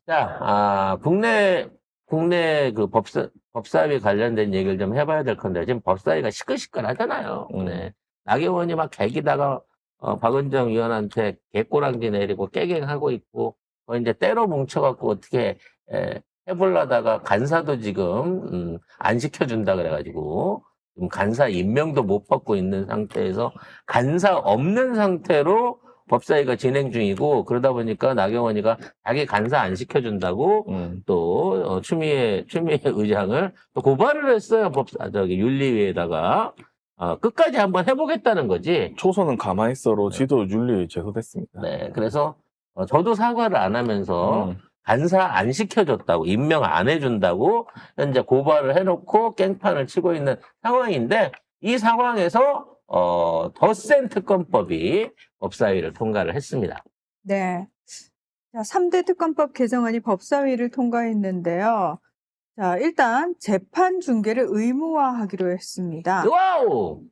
자, 국내 그 법사위 관련된 얘기를 좀 해봐야 될 건데, 지금 법사위가 시끌시끌하잖아요. 네. 나경원이 막 개기다가, 박은정 의원한테 개꼬랑지 내리고 깨갱하고 있고, 이제 때로 뭉쳐갖고 어떻게, 해보려다가 간사도 지금, 안 시켜준다 그래가지고, 지금 간사 임명도 못 받고 있는 상태에서, 간사 없는 상태로 법사위가 진행 중이고, 그러다 보니까 나경원이가 자기 간사 안 시켜준다고 또 추미애 의장을 또 고발을 했어요. 윤리위에다가 끝까지 한번 해보겠다는 거지. 초선은 가만히 있어로 지도 윤리 제소됐습니다. 네, 그래서 저도 사과를 안 하면서 간사 안 시켜줬다고 임명 안 해준다고 현재 고발을 해놓고 깽판을 치고 있는 상황인데 이 상황에서 더 센 특검법이 법사위를 통과를 했습니다. 네. 자, 3대 특검법 개정안이 법사위를 통과했는데요. 자, 일단 재판 중계를 의무화하기로 했습니다. 와우!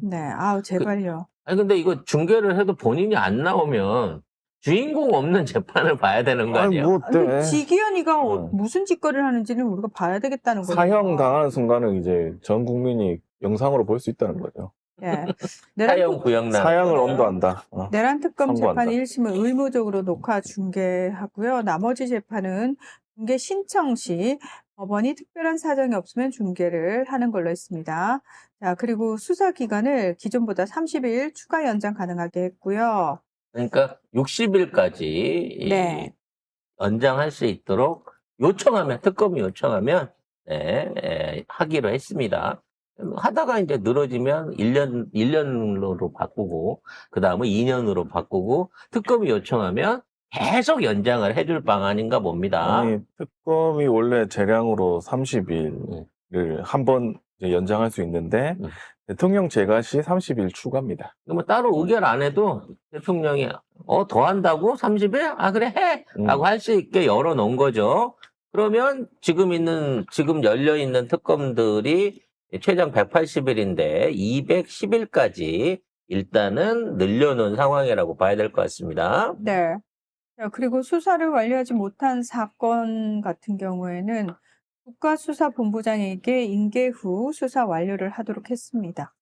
네, 아우, 제발요. 아니, 근데 이거 중계를 해도 본인이 안 나오면 주인공 없는 재판을 봐야 되는 거 아니, 아니에요? 뭐, 근데 지기현이가 어. 무슨 짓거리를 하는지는 우리가 봐야 되겠다는 거죠. 사형 당하는 순간은 이제 전 국민이 영상으로 볼 수 있다는 거죠. 네. 사형 구형난. 사형을 엄도한다. 내란 특검 선고한다. 재판 1심은 의무적으로 녹화 중계하고요. 나머지 재판은 중계 신청 시 법원이 특별한 사정이 없으면 중계를 하는 걸로 했습니다. 자, 그리고 수사 기간을 기존보다 30일 추가 연장 가능하게 했고요. 그러니까 60일까지 네. 연장할 수 있도록 특검이 요청하면 하기로 했습니다. 하다가 이제 늘어지면 1년으로 바꾸고, 그 다음은 2년으로 바꾸고, 특검이 요청하면 계속 연장을 해줄 방안인가 봅니다. 아니, 특검이 원래 재량으로 30일을 한 번 연장할 수 있는데 대통령 재가 시 30일 추가입니다. 뭐 따로 의결 안 해도 대통령이 더 한다고? 30일? 아, 그래, 해! 라고 할 수 있게 열어놓은 거죠. 그러면 지금 열려있는 특검들이 최장 180일인데 210일까지 일단은 늘려놓은 상황이라고 봐야 될 것 같습니다. 네. 자, 그리고 수사를 완료하지 못한 사건 같은 경우에는 국가수사본부장에게 인계 후 수사 완료를 하도록 했습니다.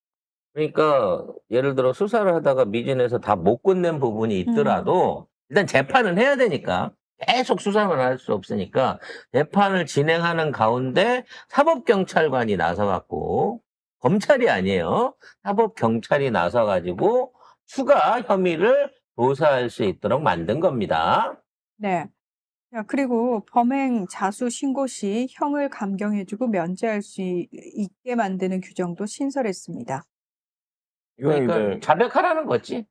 그러니까 예를 들어 수사를 하다가 미진에서 다 못 끝낸 부분이 있더라도 일단 재판은 해야 되니까 계속 수사만 할 수 없으니까 재판을 진행하는 가운데 사법경찰관이 나서갖고 검찰이 아니에요. 사법경찰이 나서가지고 추가 혐의를 조사할 수 있도록 만든 겁니다. 네. 자, 그리고 범행 자수 신고 시 형을 감경해주고 면제할 수 있게 만드는 규정도 신설했습니다. 이거 그러니까 이제 자백하라는 거지.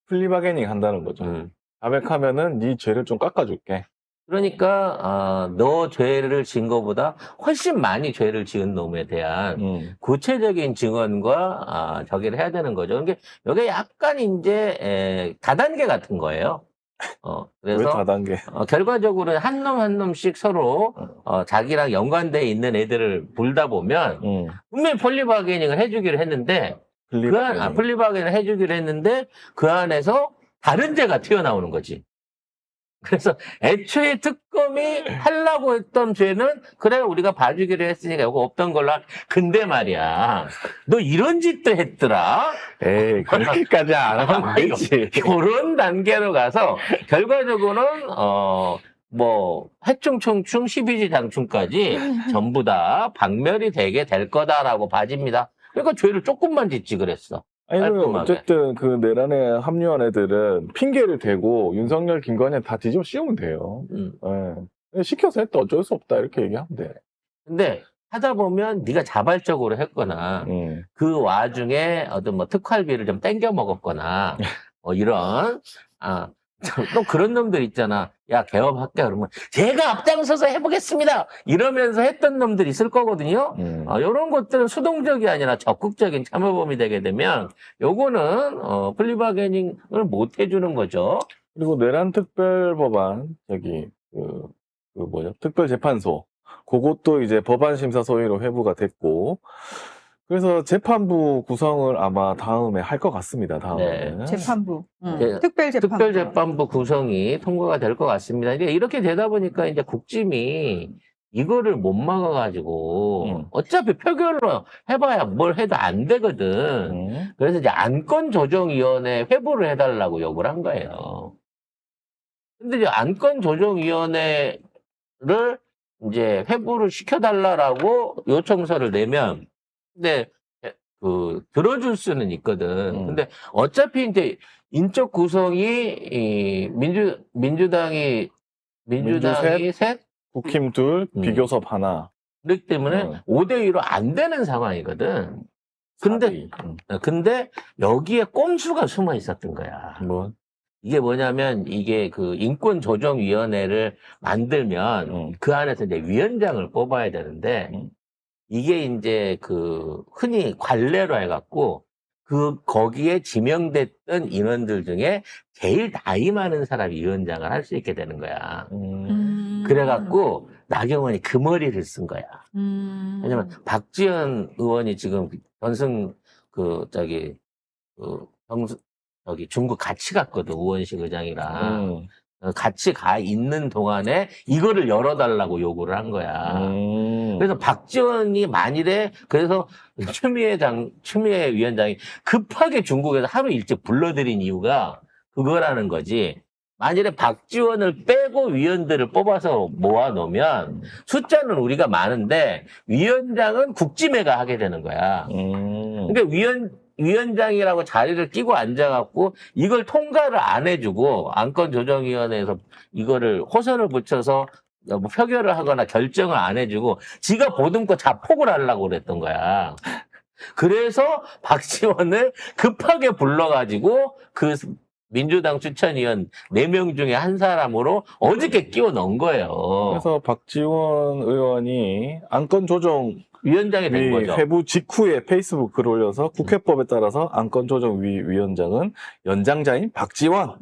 플리바게닝 한다는 거죠. 자백하면은 네 죄를 좀 깎아줄게. 그러니까 너 죄를 진 것보다 훨씬 많이 죄를 지은 놈에 대한 구체적인 증언과 저기를 해야 되는 거죠. 그러니까 이게 약간 이제 다단계 같은 거예요. 왜 그래서 다단계? 결과적으로 한 놈 한 놈씩 서로 자기랑 연관돼 있는 애들을 불다 보면 분명히 폴리바게닝을 해주기로 했는데 플리바게닝을 해주기로 했는데 그 안에서 다른 죄가 튀어나오는 거지. 그래서 애초에 특검이 하려고 했던 죄는 그래 우리가 봐주기로 했으니까 이거 없던 걸로 근데 말이야 너 이런 짓도 했더라. 에이, 그렇게까지 안 하면 안 되지. 그런 단계로 가서 결과적으로는 뭐 해충총충 12지 장충까지 전부 다 박멸이 되게 될 거다라고 봐집니다. 그러니까 죄를 조금만 짓지 그랬어. 아니, 깔끔하게. 어쨌든 그 내란에 합류한 애들은 핑계를 대고 윤석열, 김건희 다 뒤집어 씌우면 돼요. 예. 시켜서 했다 어쩔 수 없다 이렇게 얘기하면 돼. 근데 하다 보면 네가 자발적으로 했거나 그 와중에 어떤 뭐 특활비를 좀 땡겨 먹었거나 뭐 이런 또 그런 놈들 있잖아. 야 개업할게 그러면 제가 앞장서서 해보겠습니다. 이러면서 했던 놈들 있을 거거든요. 이런 것들은 수동적이 아니라 적극적인 참여범이 되게 되면 요거는 플리바게닝을 못 해주는 거죠. 그리고 내란 특별법안 특별재판소 그것도 이제 법안심사 소위로 회부가 됐고 그래서 재판부 구성을 아마 다음에 할 것 같습니다. 다음에. 네. 재판부, 네. 특별재판부. 특별재판부 구성이 통과가 될 것 같습니다. 이제 이렇게 되다 보니까 이제 국짐이 이거를 못 막아가지고 어차피 표결로 해봐야 뭘 해도 안 되거든. 그래서 이제 안건조정위원회 회부를 해달라고 요구를 한 거예요. 근데 이제 안건조정위원회를 이제 회부를 시켜달라고 요청서를 내면, 근데 들어줄 수는 있거든. 근데 어차피 이제 인적 구성이 민주당이 셋? 국힘 둘, 비교섭 하나. 그렇기 때문에 5대2로 안 되는 상황이거든. 근데 여기에 꼼수가 숨어 있었던 거야. 뭐? 이게 뭐냐면, 이게 그 인권조정위원회를 만들면 그 안에서 이제 위원장을 뽑아야 되는데, 이게 이제 그 흔히 관례로 해갖고, 거기에 지명됐던 인원들 중에 제일 나이 많은 사람이 위원장을 할 수 있게 되는 거야. 그래갖고, 나경원이 그 머리를 쓴 거야. 왜냐면, 박지원 의원이 지금 중국 같이 갔거든, 우원식 의장이랑. 같이 가 있는 동안에 이거를 열어달라고 요구를 한 거야. 그래서 박지원이 만일에, 그래서 추미애 위원장이 급하게 중국에서 하루 일찍 불러들인 이유가 그거라는 거지. 만일에 박지원을 빼고 위원들을 뽑아서 모아놓으면 숫자는 우리가 많은데 위원장은 국짐회가 하게 되는 거야. 그러니까 위원장이라고 자리를 끼고 앉아갖고 이걸 통과를 안 해주고 안건조정위원회에서 이거를 호선을 붙여서 뭐 표결을 하거나 결정을 안 해주고 지가 보듬고 자폭을 하려고 그랬던 거야. 그래서 박지원을 급하게 불러가지고 그 민주당 추천위원 4명 중에 한 사람으로 어저께 끼워 넣은 거예요. 그래서 박지원 의원이 안건조정 위원장이 된 거죠. 회부 직후에 페이스북 글 올려서 국회법에 따라서 안건조정위원장은 연장자인 박지원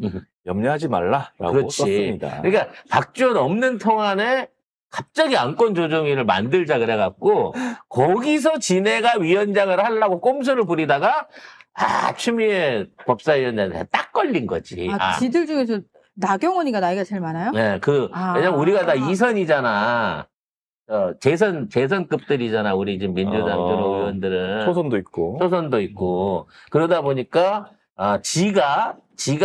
염려하지 말라라고 그렇지. 썼습니다. 그러니까 박지원 없는 동안에 갑자기 안건조정위를 만들자 그래갖고 거기서 지네가 위원장을 하려고 꼼수를 부리다가 추미애 법사위원장한테 딱 걸린 거지. 지들 중에서 나경원이가 나이가 제일 많아요? 네, 왜냐면 우리가 다 2선이잖아. 재선급들이잖아. 우리 지금 민주당 주로 의원들은. 초선도 있고. 그러다 보니까, 지가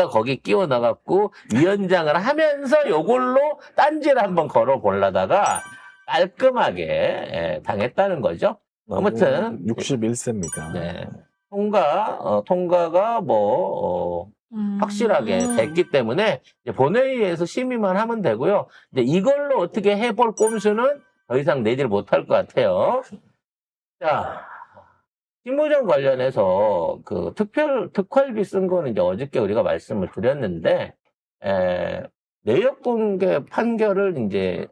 거기 끼워 넣어갖고 위원장을 하면서 요걸로 딴지를 한번 걸어보려다가 깔끔하게 당했다는 거죠. 아무튼. 61세입니다. 네. 통과가 확실하게 됐기 때문에 이제 본회의에서 심의만 하면 되고요. 이제 이걸로 어떻게 해볼 꼼수는 더 이상 내질 못할 것 같아요. 자, 실무정 관련해서 그 특활비 쓴 거는 이제 어저께 우리가 말씀을 드렸는데, 내역 공개 판결을 이제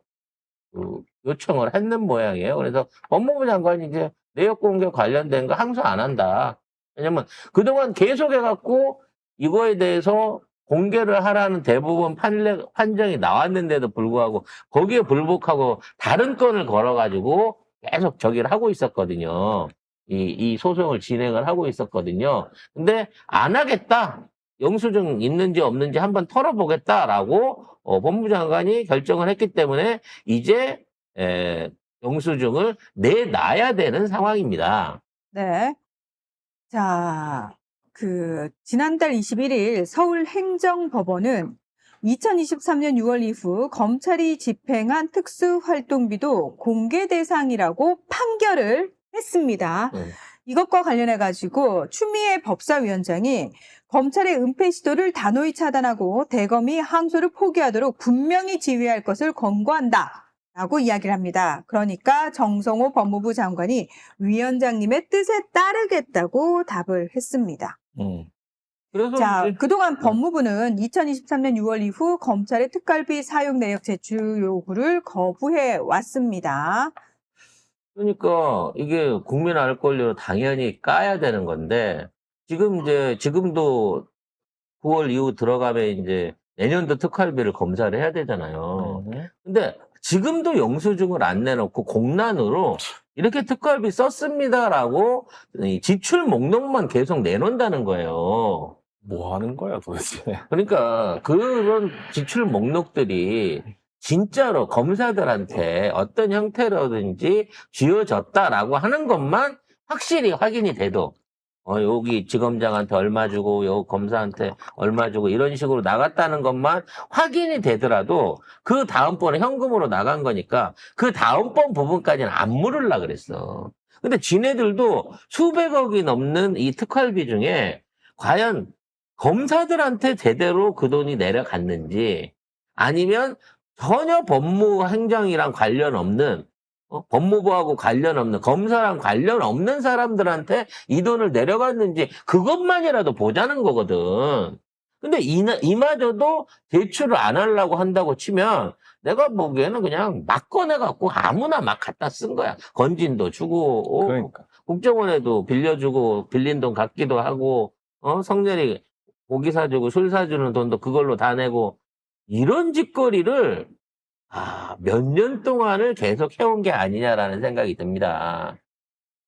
요청을 했는 모양이에요. 그래서 법무부 장관이 이제 내역 공개 관련된 거 항소 안 한다. 왜냐면 그동안 계속 해갖고 이거에 대해서 공개를 하라는 대부분 판정이 나왔는데도 불구하고 거기에 불복하고 다른 건을 걸어가지고 계속 저기를 하고 있었거든요. 이 소송을 진행을 하고 있었거든요. 근데 안 하겠다. 영수증 있는지 없는지 한번 털어보겠다라고 법무부 장관이 결정을 했기 때문에 이제 영수증을 내놔야 되는 상황입니다. 네. 자, 지난달 21일 서울행정법원은 2023년 6월 이후 검찰이 집행한 특수활동비도 공개 대상이라고 판결을 했습니다. 이것과 관련해가지고 추미애 법사위원장이 검찰의 은폐 시도를 단호히 차단하고 대검이 항소를 포기하도록 분명히 지휘할 것을 권고한다. 라고 이야기를 합니다. 그러니까 정성호 법무부 장관이 위원장님의 뜻에 따르겠다고 답을 했습니다. 자, 그동안 법무부는 2023년 6월 이후 검찰의 특활비 사용 내역 제출 요구를 거부해 왔습니다. 그러니까 이게 국민 알 권리로 당연히 까야 되는 건데 지금도 9월 이후 들어가면 이제 내년도 특활비를 검사를 해야 되잖아요. 네. 근데 지금도 영수증을 안 내놓고 공란으로 이렇게 특활비 썼습니다라고 이 지출 목록만 계속 내놓는다는 거예요. 뭐 하는 거야 도대체? 그러니까 그런 지출 목록들이 진짜로 검사들한테 어떤 형태로든지 쥐어졌다라고 하는 것만 확실히 확인이 돼도 여기 지검장한테 얼마 주고 요 검사한테 얼마 주고 이런 식으로 나갔다는 것만 확인이 되더라도 그 다음번에 현금으로 나간 거니까 그 다음번 부분까지는 안 물으려고 그랬어. 근데 지네들도 수백억이 넘는 이 특활비 중에 과연 검사들한테 제대로 그 돈이 내려갔는지 아니면 전혀 법무 행정이랑 관련 없는 법무부하고 관련 없는 검사랑 관련 없는 사람들한테 이 돈을 내려갔는지 그것만이라도 보자는 거거든. 근데 이마저도 제출을 안 하려고 한다고 치면 내가 보기에는 그냥 막 꺼내갖고 아무나 막 갖다 쓴 거야. 건진도 주고 그러니까. 국정원에도 빌려주고 빌린 돈 갚기도 하고 성렬이 고기 사주고 술 사주는 돈도 그걸로 다 내고 이런 짓거리를 몇 년 동안을 계속 해온 게 아니냐라는 생각이 듭니다.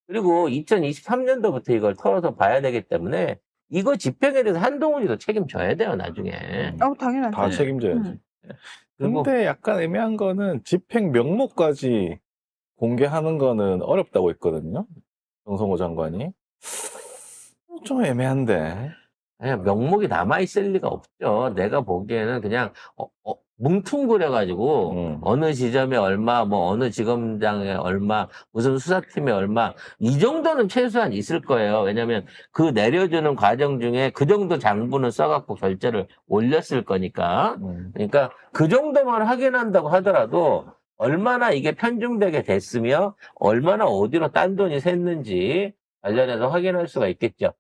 그리고 2023년도부터 이걸 털어서 봐야 되기 때문에 이거 집행에 대해서 한동훈이도 책임져야 돼요, 나중에. 당연하죠. 다 책임져야지. 그리고 근데 약간 애매한 거는 집행 명목까지 공개하는 거는 어렵다고 했거든요. 정성호 장관이. 좀 애매한데. 그냥 명목이 남아있을 리가 없죠. 내가 보기에는 그냥 뭉퉁그려가지고 어느 지점에 얼마, 뭐 어느 지검장에 얼마, 무슨 수사팀에 얼마 이 정도는 최소한 있을 거예요. 왜냐하면 그 내려주는 과정 중에 그 정도 장부는 써갖고 결제를 올렸을 거니까. 그러니까 그 정도만 확인한다고 하더라도 얼마나 이게 편중되게 됐으며 얼마나 어디로 딴 돈이 샜는지 관련해서 확인할 수가 있겠죠.